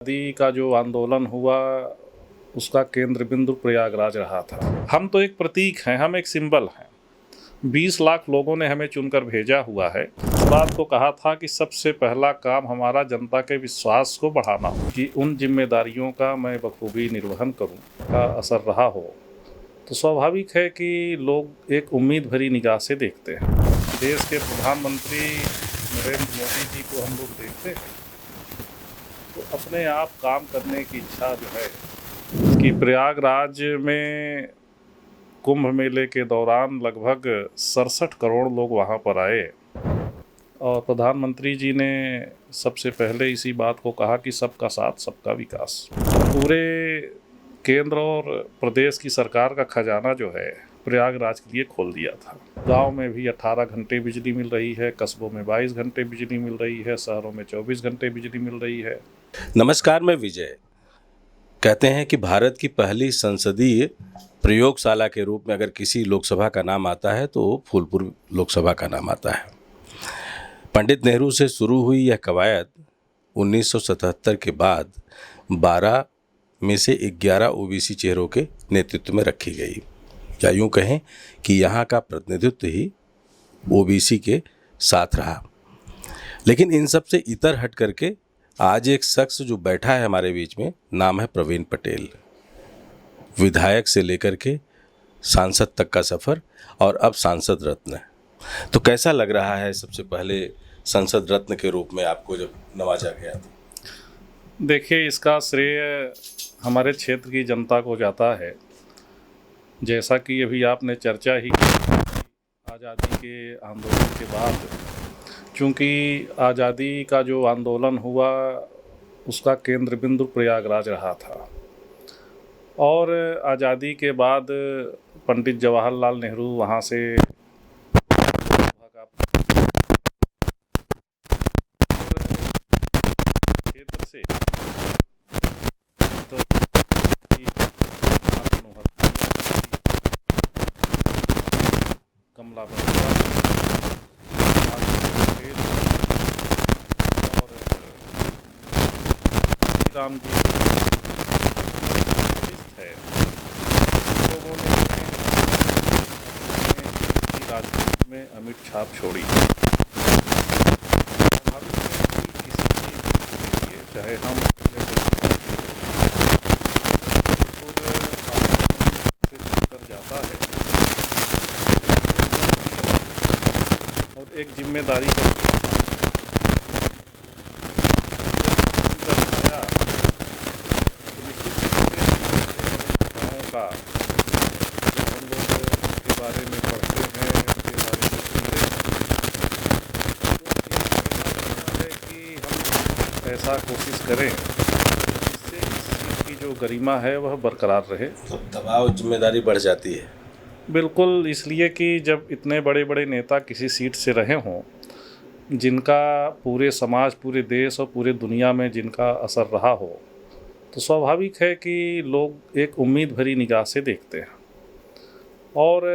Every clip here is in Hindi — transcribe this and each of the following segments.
आज़ादी का जो आंदोलन हुआ उसका केंद्र बिंदु प्रयागराज रहा था। हम तो एक प्रतीक हैं, हम एक सिंबल हैं। 20 लाख लोगों ने हमें चुनकर भेजा हुआ है। इस बात को कहा था कि सबसे पहला काम हमारा जनता के विश्वास को बढ़ाना हो कि उन जिम्मेदारियों का मैं बखूबी निर्वहन करूं का असर रहा हो, तो स्वाभाविक है कि लोग एक उम्मीद भरी निगाह से देखते हैं। देश के प्रधानमंत्री नरेंद्र मोदी जी को हम लोग देखते हैं तो अपने आप काम करने की इच्छा जो है कि प्रयागराज में कुंभ मेले के दौरान लगभग 67 करोड़ लोग वहाँ पर आए और प्रधानमंत्री जी ने सबसे पहले इसी बात को कहा कि सबका साथ सबका विकास। पूरे केंद्र और प्रदेश की सरकार का खजाना जो है प्रयागराज के लिए खोल दिया था। गांव में भी 18 घंटे बिजली मिल रही है, कस्बों में 22 घंटे बिजली मिल रही है, शहरों में 24 घंटे बिजली मिल रही है। नमस्कार, मैं विजय। कहते हैं कि भारत की पहली संसदीय प्रयोगशाला के रूप में अगर किसी लोकसभा का नाम आता है तो फूलपुर लोकसभा का नाम आता है। पंडित नेहरू से शुरू हुई यह कवायद 1977 के बाद 12 में से 11 ओबीसी चेहरों के नेतृत्व में रखी गई, या यूँ कहें कि यहाँ का प्रतिनिधित्व ही ओबीसी के साथ रहा। लेकिन इन सब से इतर हट करके आज एक शख्स जो बैठा है हमारे बीच में, नाम है प्रवीण पटेल। विधायक से लेकर के सांसद तक का सफ़र और अब सांसद रत्न। तो कैसा लग रहा है सबसे पहले संसद रत्न के रूप में आपको जब नवाजा गया था? देखिए, इसका श्रेय हमारे क्षेत्र की जनता को जाता है। जैसा कि अभी आपने चर्चा ही की, आज़ादी के आंदोलन के बाद चूँकि आज़ादी का जो आंदोलन हुआ उसका केंद्र बिंदु प्रयागराज रहा था और आज़ादी के बाद पंडित जवाहरलाल नेहरू वहाँ से क्षेत्र से तो कमला राम जी है, लोगों ने राजनीति में अमिट छाप छोड़ी। चाहे हम कर जाता है और एक जिम्मेदारी का हम लोग के बारे में पढ़ते हैं, उसके बारे में सुनते हैं, तो है कि हम ऐसा कोशिश करें जिससे इस चीज़ की जो गरिमा है वह बरकरार रहे। दबाव, जिम्मेदारी बढ़ जाती है। बिल्कुल, इसलिए कि जब इतने बड़े बड़े नेता किसी सीट से रहे हों जिनका पूरे समाज, पूरे देश और पूरे दुनिया में जिनका असर रहा हो, तो स्वाभाविक है कि लोग एक उम्मीद भरी निगाह से देखते हैं और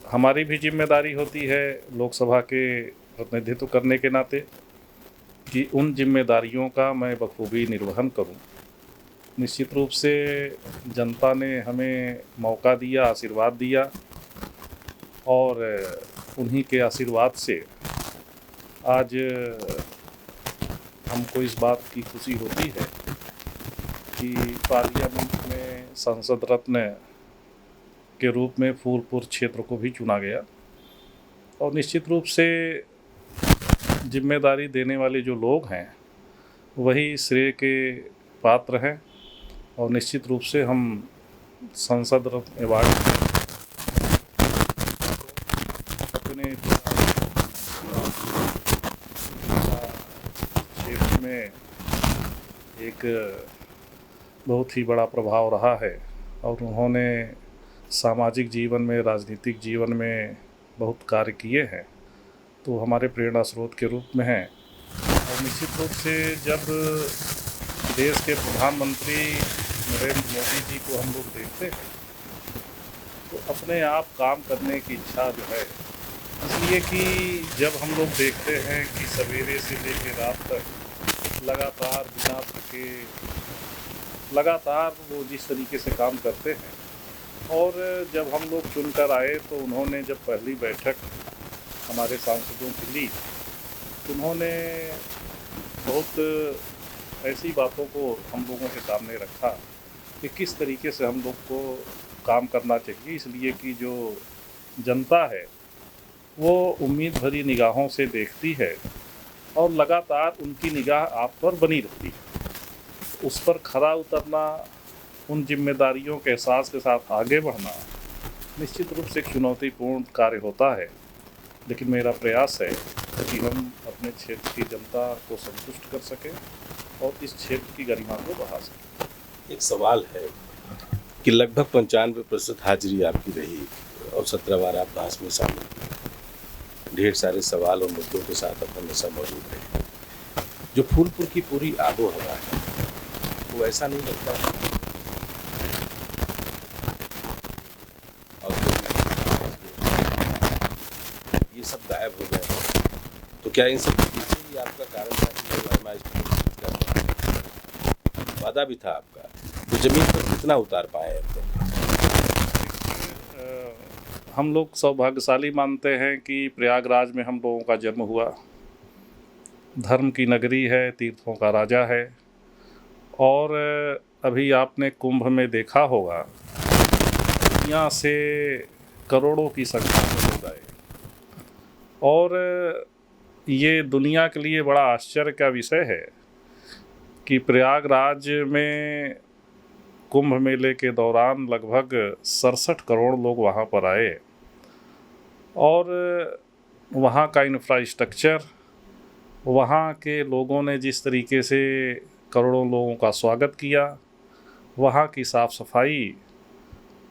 हमारी भी जिम्मेदारी होती है लोकसभा के प्रतिनिधित्व करने के नाते कि उन जिम्मेदारियों का मैं बखूबी निर्वहन करूं। निश्चित रूप से जनता ने हमें मौका दिया, आशीर्वाद दिया और उन्हीं के आशीर्वाद से आज हमको इस बात की खुशी होती है कि पार्लियामेंट में संसद रत्न के रूप में फूलपुर क्षेत्र को भी चुना गया और निश्चित रूप से जिम्मेदारी देने वाले जो लोग हैं वही श्रेय के पात्र हैं और निश्चित रूप से हम संसद रत्न अवार्ड अपने क्षेत्र में एक बहुत ही बड़ा प्रभाव रहा है और उन्होंने सामाजिक जीवन में, राजनीतिक जीवन में बहुत कार्य किए हैं, तो हमारे प्रेरणा स्रोत के रूप में हैं। और निश्चित रूप से जब देश के प्रधानमंत्री नरेंद्र मोदी जी को हम लोग देखते हैं तो अपने आप काम करने की इच्छा जो है, इसलिए कि जब हम लोग देखते हैं कि सवेरे से लेकर रात तक लगातार बिना कि लगातार वो जिस तरीके से काम करते हैं, और जब हम लोग चुनकर आए तो उन्होंने जब पहली बैठक हमारे सांसदों की ली तो उन्होंने बहुत ऐसी बातों को हम लोगों के सामने रखा कि किस तरीके से हम लोग को काम करना चाहिए, इसलिए कि जो जनता है वो उम्मीद भरी निगाहों से देखती है और लगातार उनकी निगाह आप पर बनी रहती है। उस पर खरा उतरना, उन जिम्मेदारियों के एहसास के साथ आगे बढ़ना निश्चित रूप से एक चुनौतीपूर्ण कार्य होता है, लेकिन मेरा प्रयास है कि हम अपने क्षेत्र की जनता को संतुष्ट कर सकें और इस क्षेत्र की गरिमा को बढ़ा सकें। एक सवाल है कि लगभग 95% हाजिरी आपकी रही और 17 बार आप बहस में शामिल हुए। ढेर सारे सवाल और मुद्दों के साथ आप हमेशा मौजूद रहे। जो फूलपुर की पूरी आबो हवा है वो ऐसा नहीं लगता है और ये सब गायब हो गए, तो क्या इन सब के पीछे ही आपका कारण था कि आजमाइश करना? वादा भी था आपका, तो जमीन पर कितना उतार पाए अब तक? हम लोग सौभाग्यशाली मानते हैं कि प्रयागराज में हम लोगों का जन्म हुआ। धर्म की नगरी है, तीर्थों का राजा है, और अभी आपने कुंभ में देखा होगा दुनिया से करोड़ों की संख्या में लोग आए, और ये दुनिया के लिए बड़ा आश्चर्य का विषय है कि प्रयागराज में कुंभ मेले के दौरान लगभग 67 करोड़ लोग वहाँ पर आए, और वहाँ का इंफ्रास्ट्रक्चर, वहाँ के लोगों ने जिस तरीके से करोड़ों लोगों का स्वागत किया, वहाँ की साफ़ सफाई,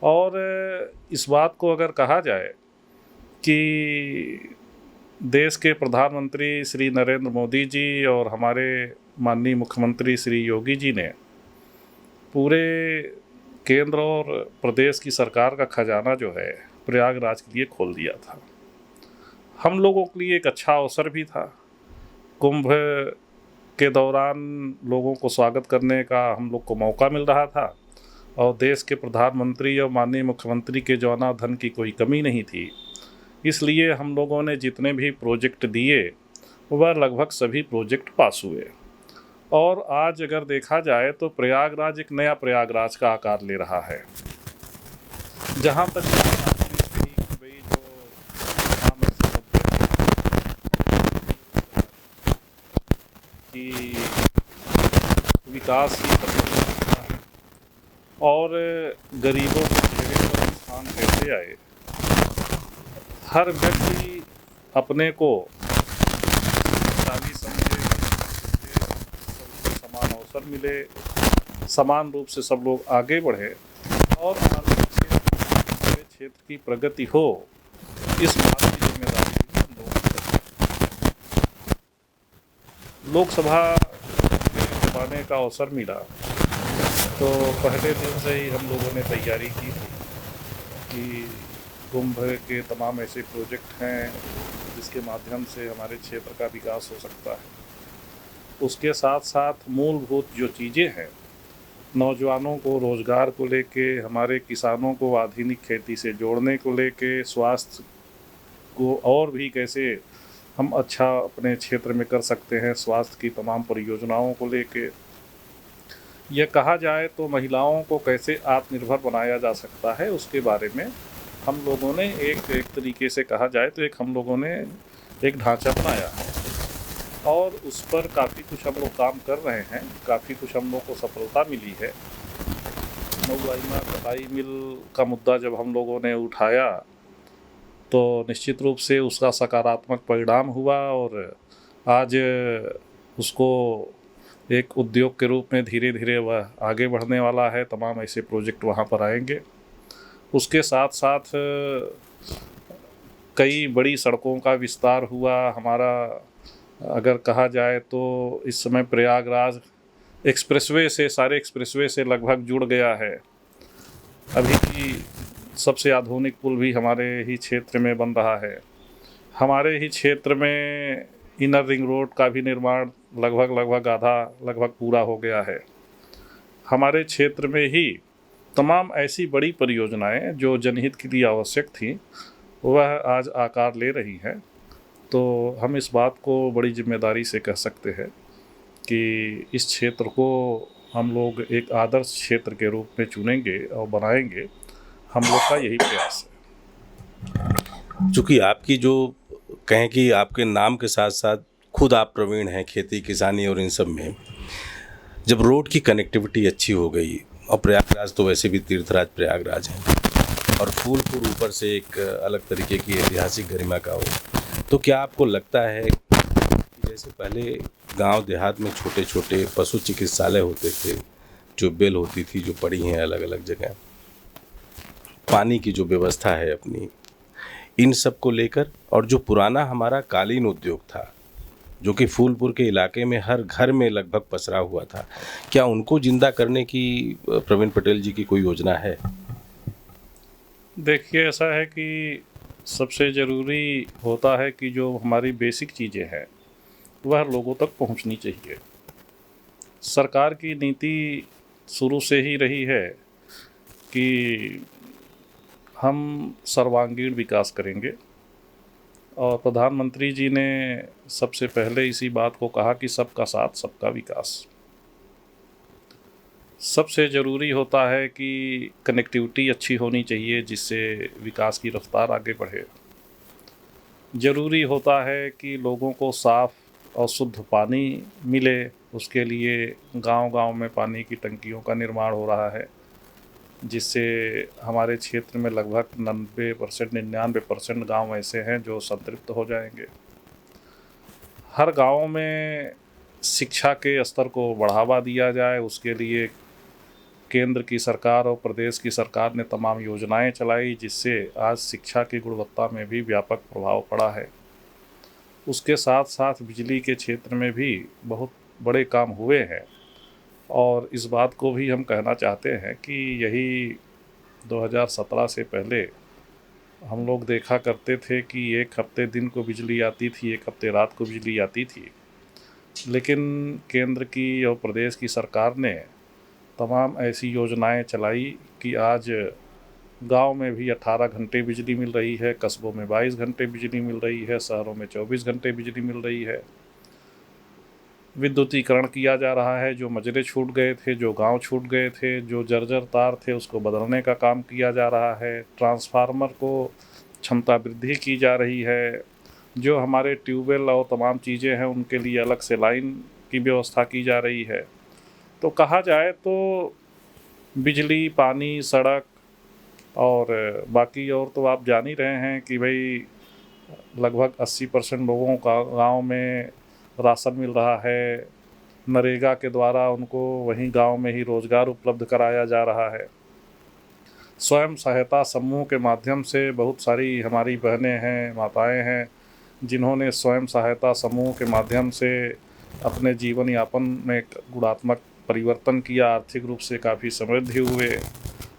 और इस बात को अगर कहा जाए कि देश के प्रधानमंत्री श्री नरेंद्र मोदी जी और हमारे माननीय मुख्यमंत्री श्री योगी जी ने पूरे केंद्र और प्रदेश की सरकार का खजाना जो है प्रयागराज के लिए खोल दिया था। हम लोगों के लिए एक अच्छा अवसर भी था। कुंभ के दौरान लोगों को स्वागत करने का हम लोग को मौका मिल रहा था, और देश के प्रधानमंत्री और माननीय मुख्यमंत्री के जौना धन की कोई कमी नहीं थी, इसलिए हम लोगों ने जितने भी प्रोजेक्ट दिए वह लगभग सभी प्रोजेक्ट पास हुए। और आज अगर देखा जाए तो प्रयागराज एक नया प्रयागराज का आकार ले रहा है। जहाँ तक कि विकास की परियोजना है और गरीबों के चेहरे पर स्थान कैसे आए, हर व्यक्ति अपने को समझे, सबको समान अवसर मिले, समान रूप से सब लोग आगे बढ़े और हमारे क्षेत्र की प्रगति हो, इस बात की जिम्मेदारी भी हम लोगों को। लोकसभा में पाने का अवसर मिला तो पहले दिन से ही हम लोगों ने तैयारी की थी कि कुंभ के तमाम ऐसे प्रोजेक्ट हैं जिसके माध्यम से हमारे क्षेत्र का विकास हो सकता है। उसके साथ साथ मूलभूत जो चीज़ें हैं, नौजवानों को रोज़गार को लेके, हमारे किसानों को आधुनिक खेती से जोड़ने को लेके, स्वास्थ्य को और भी कैसे हम अच्छा अपने क्षेत्र में कर सकते हैं, स्वास्थ्य की तमाम परियोजनाओं को लेके, यह कहा जाए तो महिलाओं को कैसे आत्मनिर्भर बनाया जा सकता है, उसके बारे में हम लोगों ने एक तरीके से कहा जाए तो हम लोगों ने एक ढांचा बनाया है और उस पर काफ़ी कुछ हम लोग काम कर रहे हैं। काफ़ी कुछ हम लोग को सफलता मिली है। नौलाइमा कटाई मिल का मुद्दा जब हम लोगों ने उठाया तो निश्चित रूप से उसका सकारात्मक परिणाम हुआ और आज उसको एक उद्योग के रूप में धीरे धीरे वह आगे बढ़ने वाला है। तमाम ऐसे प्रोजेक्ट वहाँ पर आएंगे। उसके साथ साथ कई बड़ी सड़कों का विस्तार हुआ। हमारा अगर कहा जाए तो इस समय प्रयागराज एक्सप्रेसवे से, सारे एक्सप्रेसवे से लगभग जुड़ गया है। अभी भी सबसे आधुनिक पुल भी हमारे ही क्षेत्र में बन रहा है। हमारे ही क्षेत्र में इनर रिंग रोड का भी निर्माण लगभग आधा लगभग पूरा हो गया है। हमारे क्षेत्र में ही तमाम ऐसी बड़ी परियोजनाएं जो जनहित के लिए आवश्यक थी वह आज आकार ले रही हैं। तो हम इस बात को बड़ी जिम्मेदारी से कह सकते हैं कि इस क्षेत्र को हम लोग एक आदर्श क्षेत्र के रूप में चुनेंगे और बनाएंगे। हम लोग का यही प्रयास है। चूँकि आपकी जो कहें कि आपके नाम के साथ साथ खुद आप प्रवीण हैं खेती किसानी और इन सब में, जब रोड की कनेक्टिविटी अच्छी हो गई और प्रयागराज तो वैसे भी तीर्थराज प्रयागराज है और फूलपुर ऊपर से एक अलग तरीके की ऐतिहासिक गरिमा का हो, तो क्या आपको लगता है कि जैसे पहले गांव देहात में छोटे छोटे पशु चिकित्सालय होते थे, जो बेल होती थी जो पड़ी हैं अलग अलग जगह, पानी की जो व्यवस्था है अपनी, इन सब को लेकर, और जो पुराना हमारा कालीन उद्योग था जो कि फूलपुर के इलाके में हर घर में लगभग पसरा हुआ था, क्या उनको जिंदा करने की प्रवीण पटेल जी की कोई योजना है? देखिए, ऐसा है कि सबसे ज़रूरी होता है कि जो हमारी बेसिक चीज़ें हैं वह लोगों तक पहुंचनी चाहिए। सरकार की नीति शुरू से ही रही है कि हम सर्वांगीण विकास करेंगे और प्रधानमंत्री जी ने सबसे पहले इसी बात को कहा कि सबका साथ सबका विकास। सबसे ज़रूरी होता है कि कनेक्टिविटी अच्छी होनी चाहिए जिससे विकास की रफ्तार आगे बढ़े। ज़रूरी होता है कि लोगों को साफ़ और शुद्ध पानी मिले, उसके लिए गांव-गांव में पानी की टंकियों का निर्माण हो रहा है जिससे हमारे क्षेत्र में लगभग 99% गांव ऐसे हैं जो संतृप्त हो जाएंगे। हर गांव में शिक्षा के स्तर को बढ़ावा दिया जाए, उसके लिए केंद्र की सरकार और प्रदेश की सरकार ने तमाम योजनाएं चलाई जिससे आज शिक्षा की गुणवत्ता में भी व्यापक प्रभाव पड़ा है। उसके साथ साथ बिजली के क्षेत्र में भी बहुत बड़े काम हुए हैं और इस बात को भी हम कहना चाहते हैं कि यही 2017 से पहले हम लोग देखा करते थे कि एक हफ्ते दिन को बिजली आती थी, एक हफ्ते रात को बिजली आती थी, लेकिन केंद्र की और प्रदेश की सरकार ने तमाम ऐसी योजनाएं चलाई कि आज गांव में भी 18 घंटे बिजली मिल रही है, कस्बों में 22 घंटे बिजली मिल रही है, शहरों में 24 घंटे बिजली मिल रही है। विद्युतीकरण किया जा रहा है, जो मजरे छूट गए थे, जो गांव छूट गए थे, जो जर्जर तार थे उसको बदलने का काम किया जा रहा है। ट्रांसफार्मर को क्षमता वृद्धि की जा रही है। जो हमारे ट्यूबवेल और तमाम चीज़ें हैं उनके लिए अलग से लाइन की व्यवस्था की जा रही है। तो कहा जाए तो बिजली, पानी, सड़क और बाकी और तो आप जान ही रहे हैं कि भाई लगभग 80% लोगों का गांव में राशन मिल रहा है। नरेगा के द्वारा उनको वहीं गांव में ही रोज़गार उपलब्ध कराया जा रहा है। स्वयं सहायता समूह के माध्यम से बहुत सारी हमारी बहनें हैं, माताएं हैं जिन्होंने स्वयं सहायता समूह के माध्यम से अपने जीवन यापन में गुणात्मक परिवर्तन किया, आर्थिक रूप से काफ़ी समृद्धि हुए।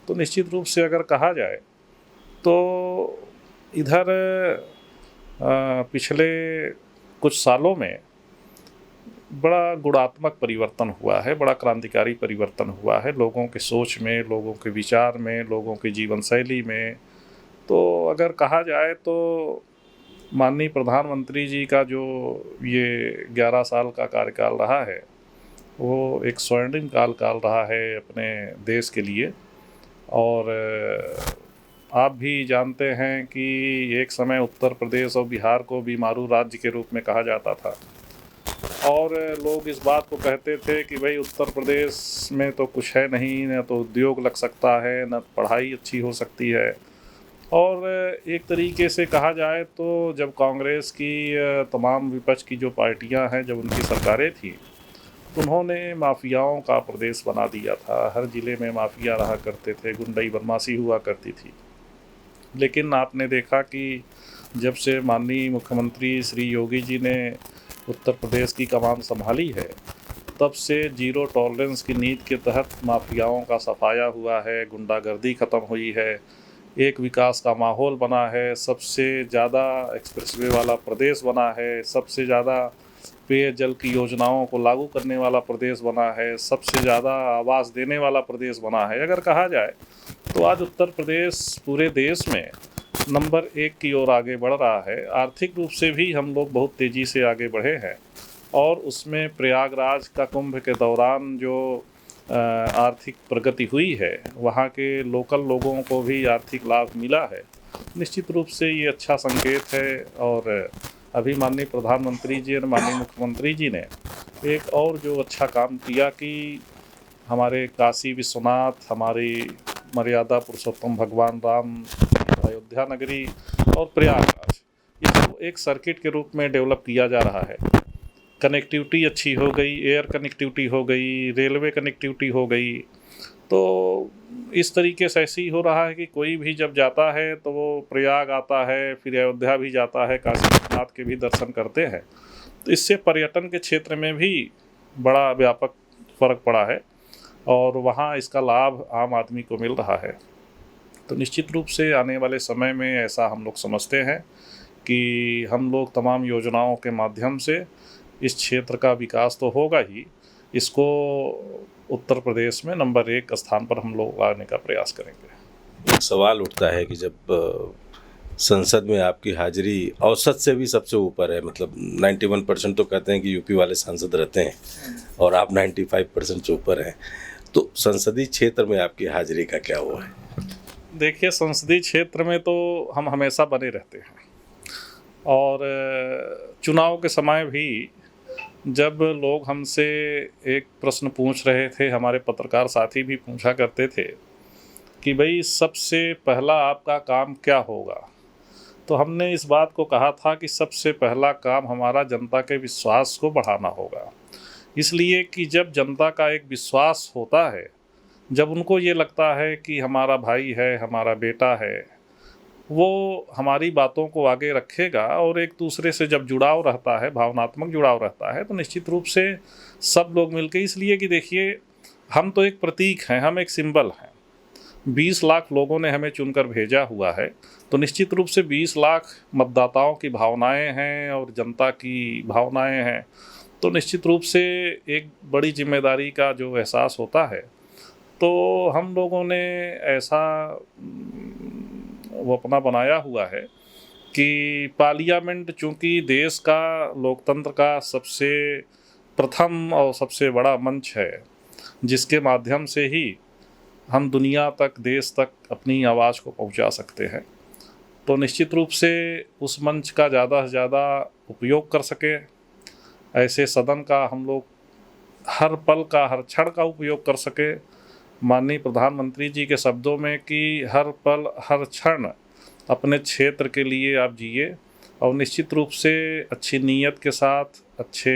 तो निश्चित रूप से अगर कहा जाए तो इधर पिछले कुछ सालों में बड़ा गुणात्मक परिवर्तन हुआ है, बड़ा क्रांतिकारी परिवर्तन हुआ है लोगों के सोच में, लोगों के विचार में, लोगों की जीवन शैली में। तो अगर कहा जाए तो माननीय प्रधानमंत्री जी का जो ये 11 साल का कार्यकाल रहा है वो एक स्वर्णिम काल रहा है अपने देश के लिए। और आप भी जानते हैं कि एक समय उत्तर प्रदेश और बिहार को बीमारू राज्य के रूप में कहा जाता था और लोग इस बात को कहते थे कि भाई उत्तर प्रदेश में तो कुछ है नहीं, न तो उद्योग लग सकता है, न पढ़ाई अच्छी हो सकती है। और एक तरीके से कहा जाए तो जब कांग्रेस की तमाम विपक्ष की जो पार्टियां हैं, जब उनकी सरकारें थी, उन्होंने माफियाओं का प्रदेश बना दिया था। हर ज़िले में माफिया रहा करते थे, गुंडई बदमाशी हुआ करती थी। लेकिन आपने देखा कि जब से माननीय मुख्यमंत्री श्री योगी जी ने उत्तर प्रदेश की कमान संभाली है, तब से जीरो टॉलरेंस की नीति के तहत माफियाओं का सफाया हुआ है, गुंडागर्दी ख़त्म हुई है, एक विकास का माहौल बना है, सबसे ज़्यादा एक्सप्रेसवे वाला प्रदेश बना है, सबसे ज़्यादा पेयजल की योजनाओं को लागू करने वाला प्रदेश बना है, सबसे ज़्यादा आवास देने वाला प्रदेश बना है। अगर कहा जाए तो आज उत्तर प्रदेश पूरे देश में नंबर 1 की ओर आगे बढ़ रहा है। आर्थिक रूप से भी हम लोग बहुत तेज़ी से आगे बढ़े हैं और उसमें प्रयागराज का कुंभ के दौरान जो आर्थिक प्रगति हुई है, वहाँ के लोकल लोगों को भी आर्थिक लाभ मिला है। निश्चित रूप से ये अच्छा संकेत है। और अभी माननीय प्रधानमंत्री जी और माननीय मुख्यमंत्री जी ने एक और जो अच्छा काम किया कि हमारे काशी विश्वनाथ, हमारी मर्यादा पुरुषोत्तम भगवान राम, अयोध्या नगरी और प्रयागराज, इसको एक सर्किट के रूप में डेवलप किया जा रहा है। कनेक्टिविटी अच्छी हो गई, एयर कनेक्टिविटी हो गई, रेलवे कनेक्टिविटी हो गई। तो इस तरीके से ऐसे ही हो रहा है कि कोई भी जब जाता है तो वो प्रयाग आता है, फिर अयोध्या भी जाता है, काशी विश्वनाथ के भी दर्शन करते हैं। तो इससे पर्यटन के क्षेत्र में भी बड़ा व्यापक फ़र्क पड़ा है और वहाँ इसका लाभ आम आदमी को मिल रहा है। तो निश्चित रूप से आने वाले समय में ऐसा हम लोग समझते हैं कि हम लोग तमाम योजनाओं के माध्यम से इस क्षेत्र का विकास तो होगा ही, इसको उत्तर प्रदेश में नंबर 1 स्थान पर हम लोग लाने का प्रयास करेंगे। एक सवाल उठता है कि जब संसद में आपकी हाजिरी औसत से भी सबसे ऊपर है, मतलब 91% तो कहते हैं कि यूपी वाले सांसद रहते हैं और आप 95% से ऊपर हैं, तो संसदीय क्षेत्र में आपकी हाजिरी का क्या हुआ है? देखिए, संसदीय क्षेत्र में तो हम हमेशा बने रहते हैं और चुनाव के समय भी जब लोग हमसे एक प्रश्न पूछ रहे थे, हमारे पत्रकार साथी भी पूछा करते थे कि भाई सबसे पहला आपका काम क्या होगा, तो हमने इस बात को कहा था कि सबसे पहला काम हमारा जनता के विश्वास को बढ़ाना होगा। इसलिए कि जब जनता का एक विश्वास होता है, जब उनको ये लगता है कि हमारा भाई है, हमारा बेटा है, वो हमारी बातों को आगे रखेगा और एक दूसरे से जब जुड़ाव रहता है, भावनात्मक जुड़ाव रहता है, तो निश्चित रूप से सब लोग मिलकर, इसलिए कि देखिए हम तो एक प्रतीक हैं, हम एक सिंबल हैं। 20 लाख लोगों ने हमें चुनकर भेजा हुआ है, तो निश्चित रूप से 20 लाख मतदाताओं की भावनाएं हैं और जनता की भावनाएं हैं। तो निश्चित रूप से एक बड़ी जिम्मेदारी का जो एहसास होता है, तो हम लोगों ने ऐसा वो अपना बनाया हुआ है कि पार्लियामेंट चूँकि देश का लोकतंत्र का सबसे प्रथम और सबसे बड़ा मंच है, जिसके माध्यम से ही हम दुनिया तक, देश तक अपनी आवाज़ को पहुंचा सकते हैं, तो निश्चित रूप से उस मंच का ज़्यादा से ज़्यादा उपयोग कर सके। ऐसे सदन का हम लोग हर पल का, हर क्षण का उपयोग कर सके। माननीय प्रधानमंत्री जी के शब्दों में कि हर पल हर क्षण अपने क्षेत्र के लिए आप जिए और निश्चित रूप से अच्छी नीयत के साथ, अच्छे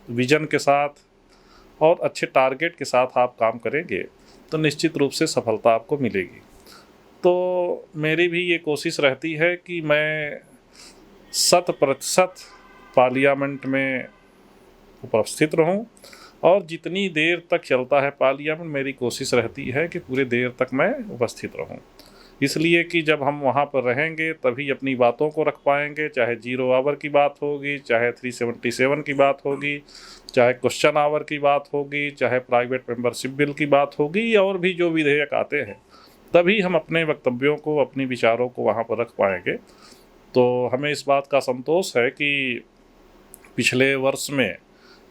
विजन के साथ और अच्छे टारगेट के साथ आप काम करेंगे तो निश्चित रूप से सफलता आपको मिलेगी। तो मेरी भी ये कोशिश रहती है कि मैं 100% पार्लियामेंट में उपस्थित रहूं और जितनी देर तक चलता है पार्लियामेंट, मेरी कोशिश रहती है कि पूरे देर तक मैं उपस्थित रहूं। इसलिए कि जब हम वहां पर रहेंगे तभी अपनी बातों को रख पाएंगे, चाहे 0 आवर की बात होगी, चाहे 377 की बात होगी, चाहे क्वेश्चन आवर की बात होगी, चाहे प्राइवेट मेंबरशिप बिल की बात होगी और भी जो विधेयक आते हैं, तभी हम अपने वक्तव्यों को, अपनी विचारों को वहाँ पर रख पाएंगे। तो हमें इस बात का संतोष है कि पिछले वर्ष में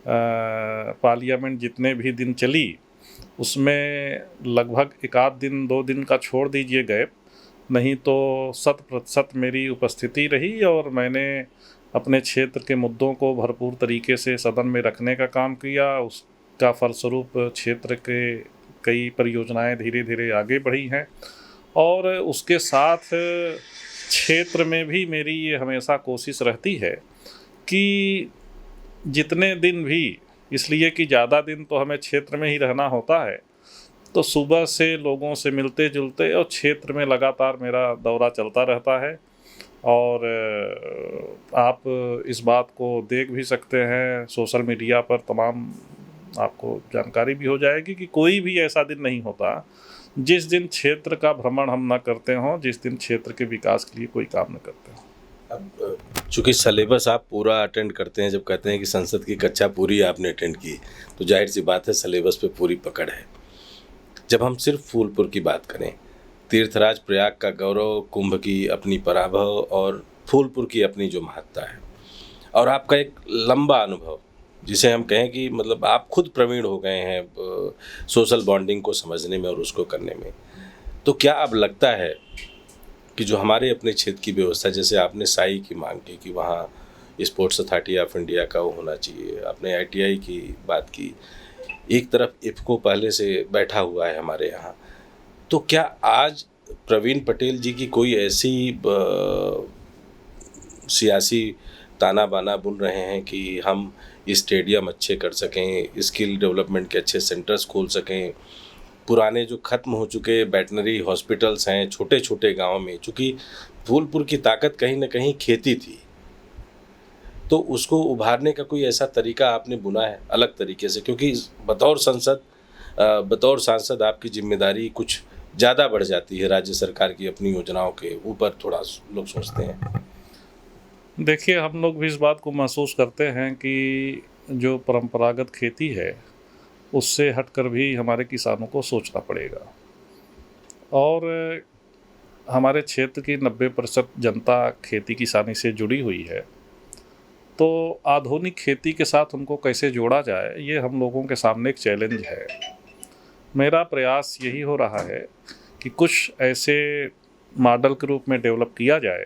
पार्लियामेंट जितने भी दिन चली उसमें लगभग 1 दिन 2 दिन का छोड़ दीजिए गए, नहीं तो 100% मेरी उपस्थिति रही और मैंने अपने क्षेत्र के मुद्दों को भरपूर तरीके से सदन में रखने का काम किया। उसका फलस्वरूप क्षेत्र के कई परियोजनाएं धीरे धीरे आगे बढ़ी हैं और उसके साथ क्षेत्र में भी मेरी ये हमेशा कोशिश रहती है कि जितने दिन भी, इसलिए कि ज़्यादा दिन तो हमें क्षेत्र में ही रहना होता है, तो सुबह से लोगों से मिलते जुलते और क्षेत्र में लगातार मेरा दौरा चलता रहता है। और आप इस बात को देख भी सकते हैं सोशल मीडिया पर, तमाम आपको जानकारी भी हो जाएगी कि कोई भी ऐसा दिन नहीं होता जिस दिन क्षेत्र का भ्रमण हम न करते हों, जिस दिन क्षेत्र के विकास के लिए कोई काम न करते हों। अब चूँकि सिलेबस आप पूरा अटेंड करते हैं, जब कहते हैं कि संसद की कक्षा पूरी आपने अटेंड की, तो जाहिर सी बात है सिलेबस पे पूरी पकड़ है। जब हम सिर्फ फूलपुर की बात करें, तीर्थराज प्रयाग का गौरव, कुंभ की अपनी पराभव और फूलपुर की अपनी जो महत्ता है, और आपका एक लंबा अनुभव, जिसे हम कहें कि मतलब आप खुद प्रवीण हो गए हैं सोशल बॉन्डिंग को समझने में और उसको करने में, तो क्या अब लगता है कि जो हमारे अपने क्षेत्र की व्यवस्था, जैसे आपने साई की मांग की कि वहाँ स्पोर्ट्स अथॉरिटी ऑफ इंडिया का वो होना चाहिए, आपने ITI की बात की, एक तरफ इफ़को पहले से बैठा हुआ है हमारे यहाँ, तो क्या आज प्रवीण पटेल जी की कोई ऐसी सियासी ताना बाना बुन रहे हैं कि हम स्टेडियम अच्छे कर सकें, स्किल डेवलपमेंट के अच्छे सेंटर्स खोल सकें, पुराने जो ख़त्म हो चुके वेटनरी हॉस्पिटल्स हैं छोटे छोटे गांव में, चूँकि फूलपुर की ताकत कहीं ना कहीं खेती थी, तो उसको उभारने का कोई ऐसा तरीका आपने बुना है अलग तरीके से? क्योंकि बतौर सांसद आपकी जिम्मेदारी कुछ ज़्यादा बढ़ जाती है राज्य सरकार की अपनी योजनाओं के ऊपर, थोड़ा लोग सोचते हैं। देखिए, हम लोग भी इस बात को महसूस करते हैं कि जो परंपरागत खेती है उससे हटकर भी हमारे किसानों को सोचना पड़ेगा। और हमारे क्षेत्र की 90% जनता खेती किसानी से जुड़ी हुई है, तो आधुनिक खेती के साथ उनको कैसे जोड़ा जाए, ये हम लोगों के सामने एक चैलेंज है। मेरा प्रयास यही हो रहा है कि कुछ ऐसे मॉडल के रूप में डेवलप किया जाए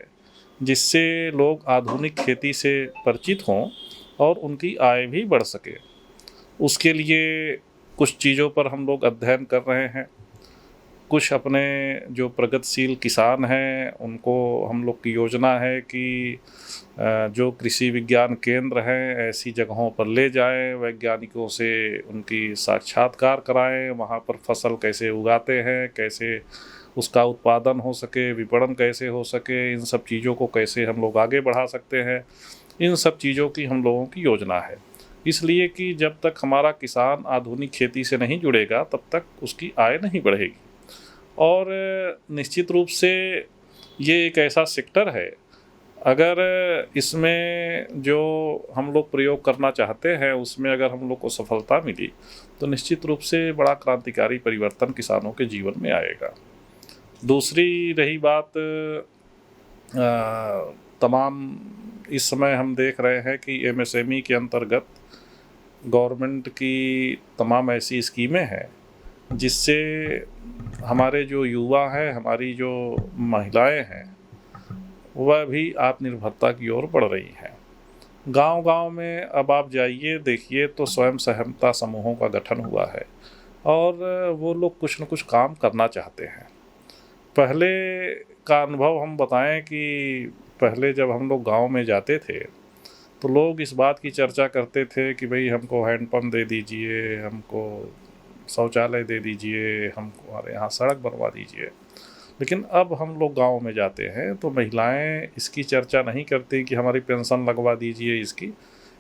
जिससे लोग आधुनिक खेती से परिचित हों और उनकी आय भी बढ़ सके। उसके लिए कुछ चीज़ों पर हम लोग अध्ययन कर रहे हैं। कुछ अपने जो प्रगतिशील किसान हैं उनको हम लोग की योजना है कि जो कृषि विज्ञान केंद्र हैं ऐसी जगहों पर ले जाएं, वैज्ञानिकों से उनकी साक्षात्कार कराएं, वहाँ पर फसल कैसे उगाते हैं, कैसे उसका उत्पादन हो सके, विपणन कैसे हो सके, इन सब चीज़ों को कैसे हम लोग आगे बढ़ा सकते हैं, इन सब चीज़ों की हम लोगों की योजना है। इसलिए कि जब तक हमारा किसान आधुनिक खेती से नहीं जुड़ेगा तब तक उसकी आय नहीं बढ़ेगी। और निश्चित रूप से ये एक ऐसा सेक्टर है, अगर इसमें जो हम लोग प्रयोग करना चाहते हैं उसमें अगर हम लोग को सफलता मिली तो निश्चित रूप से बड़ा क्रांतिकारी परिवर्तन किसानों के जीवन में आएगा। दूसरी रही बात, तमाम इस समय हम देख रहे हैं कि MSME के अंतर्गत गवर्नमेंट की तमाम ऐसी स्कीमें हैं जिससे हमारे जो युवा हैं, हमारी जो महिलाएं हैं, वह भी आत्मनिर्भरता की ओर बढ़ रही हैं। गांव-गांव में अब आप जाइए देखिए तो स्वयं सहायता समूहों का गठन हुआ है और वो लोग कुछ न कुछ काम करना चाहते हैं। पहले का अनुभव हम बताएं कि पहले जब हम लोग गांव में जाते थे तो लोग इस बात की चर्चा करते थे कि भाई हमको हैंडपंप दे दीजिए, हमको शौचालय दे दीजिए, हमको हमारे यहाँ सड़क बनवा दीजिए। लेकिन अब हम लोग गांव में जाते हैं तो महिलाएं इसकी चर्चा नहीं करती कि हमारी पेंशन लगवा दीजिए,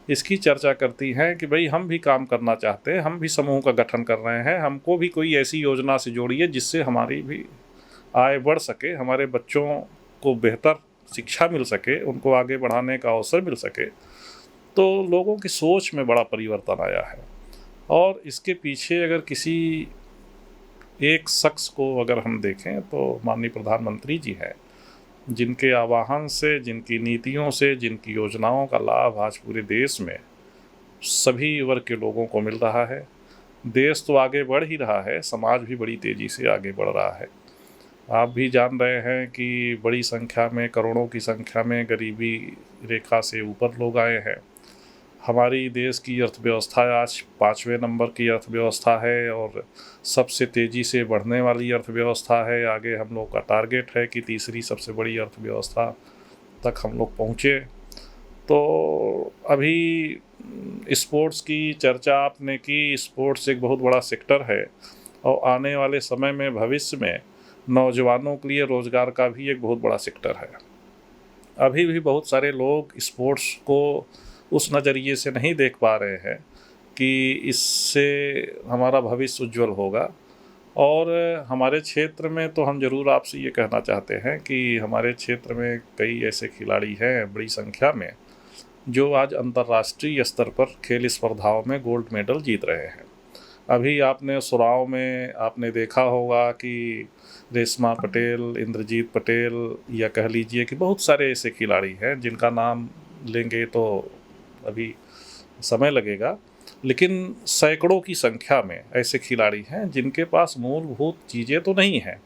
इसकी चर्चा करती हैं कि भाई हम भी काम करना चाहते हैं, हम भी समूह का गठन कर रहे हैं, हमको भी कोई ऐसी योजना से जोड़िए जिससे हमारी भी आय बढ़ सके, हमारे बच्चों को बेहतर शिक्षा मिल सके, उनको आगे बढ़ाने का अवसर मिल सके। तो लोगों की सोच में बड़ा परिवर्तन आया है। और इसके पीछे अगर किसी एक शख्स को अगर हम देखें तो माननीय प्रधानमंत्री जी हैं, जिनके आह्वान से, जिनकी नीतियों से, जिनकी योजनाओं का लाभ आज पूरे देश में सभी वर्ग के लोगों को मिल रहा है। देश तो आगे बढ़ ही रहा है, समाज भी बड़ी तेज़ी से आगे बढ़ रहा है। आप भी जान रहे हैं कि बड़ी संख्या में, करोड़ों की संख्या में गरीबी रेखा से ऊपर लोग आए हैं। हमारी देश की अर्थव्यवस्था आज 5वें नंबर की अर्थव्यवस्था है और सबसे तेज़ी से बढ़ने वाली अर्थव्यवस्था है। आगे हम लोग का टारगेट है कि तीसरी सबसे बड़ी अर्थव्यवस्था तक हम लोग पहुँचे। तो अभी स्पोर्ट्स की चर्चा आपने की, स्पोर्ट्स एक बहुत बड़ा सेक्टर है और आने वाले समय में, भविष्य में नौजवानों के लिए रोज़गार का भी एक बहुत बड़ा सेक्टर है। अभी भी बहुत सारे लोग स्पोर्ट्स को उस नज़रिए से नहीं देख पा रहे हैं कि इससे हमारा भविष्य उज्जवल होगा। और हमारे क्षेत्र में तो हम ज़रूर आपसे ये कहना चाहते हैं कि हमारे क्षेत्र में कई ऐसे खिलाड़ी हैं बड़ी संख्या में जो आज अंतर्राष्ट्रीय स्तर पर खेल स्पर्धाओं में गोल्ड मेडल जीत रहे हैं। अभी आपने सुराव में आपने देखा होगा कि रेशमा पटेल, इंद्रजीत पटेल, या कह लीजिए कि बहुत सारे ऐसे खिलाड़ी हैं जिनका नाम लेंगे तो अभी समय लगेगा, लेकिन सैकड़ों की संख्या में ऐसे खिलाड़ी हैं जिनके पास मूलभूत चीज़ें तो नहीं हैं,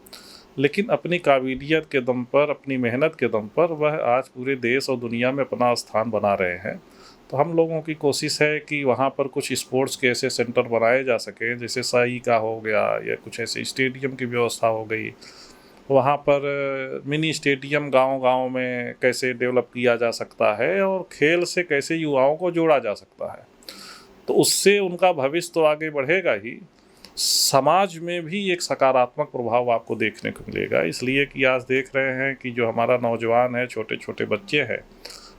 लेकिन अपनी काबिलियत के दम पर, अपनी मेहनत के दम पर वह आज पूरे देश और दुनिया में अपना स्थान बना रहे हैं। तो हम लोगों की कोशिश है कि वहाँ पर कुछ स्पोर्ट्स के ऐसे सेंटर बनाए जा सकें, जैसे साई का हो गया या कुछ ऐसे स्टेडियम की व्यवस्था हो गई। वहाँ पर मिनी स्टेडियम गांव-गांव में कैसे डेवलप किया जा सकता है और खेल से कैसे युवाओं को जोड़ा जा सकता है, तो उससे उनका भविष्य तो आगे बढ़ेगा ही, समाज में भी एक सकारात्मक प्रभाव आपको देखने को मिलेगा। इसलिए कि आज देख रहे हैं कि जो हमारा नौजवान है, छोटे छोटे बच्चे हैं,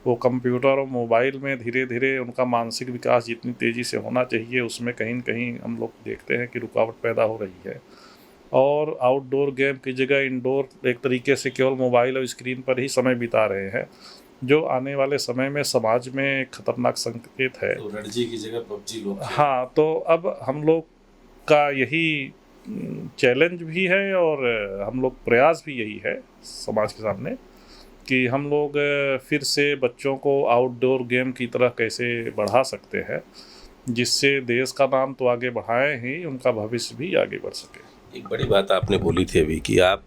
वो कंप्यूटर और मोबाइल में धीरे धीरे उनका मानसिक विकास जितनी तेज़ी से होना चाहिए उसमें कहीं न कहीं हम लोग देखते हैं कि रुकावट पैदा हो रही है। और आउटडोर गेम की जगह इंडोर एक तरीके से केवल मोबाइल और स्क्रीन पर ही समय बिता रहे हैं, जो आने वाले समय में समाज में एक खतरनाक संकेत है। तो रणजी की जगह पबजी लोग हाँ, तो अब हम लोग का यही चैलेंज भी है और हम लोग प्रयास भी यही है समाज के सामने कि हम लोग फिर से बच्चों को आउटडोर गेम की तरह कैसे बढ़ा सकते हैं, जिससे देश का नाम तो आगे बढ़ाएं ही, उनका भविष्य भी आगे बढ़ सके। एक बड़ी बात आपने बोली थी अभी कि आप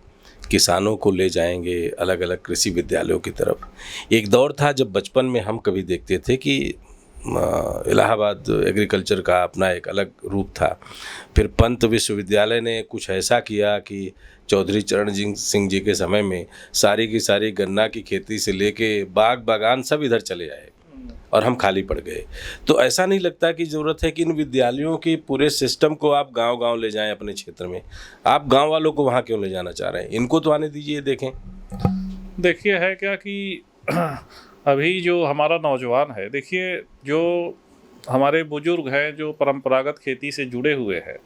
किसानों को ले जाएंगे अलग अलग कृषि विद्यालयों की तरफ। एक दौर था जब बचपन में हम कभी देखते थे कि इलाहाबाद एग्रीकल्चर का अपना एक अलग रूप था। फिर पंत विश्वविद्यालय ने कुछ ऐसा किया कि चौधरी चरण सिंह जी के समय में सारी की सारी गन्ना की खेती से लेके बाग बागान सब इधर चले आए और हम खाली पड़ गए। तो ऐसा नहीं लगता कि ज़रूरत है कि इन विद्यालयों के पूरे सिस्टम को आप गांव-गांव ले जाएं अपने क्षेत्र में? आप गांव वालों को वहां क्यों ले जाना चाह रहे हैं? इनको तो आने दीजिए, देखें। देखिए है क्या कि अभी जो हमारा नौजवान है, देखिए जो हमारे बुजुर्ग हैं जो परंपरागत खेती से जुड़े हुए हैं,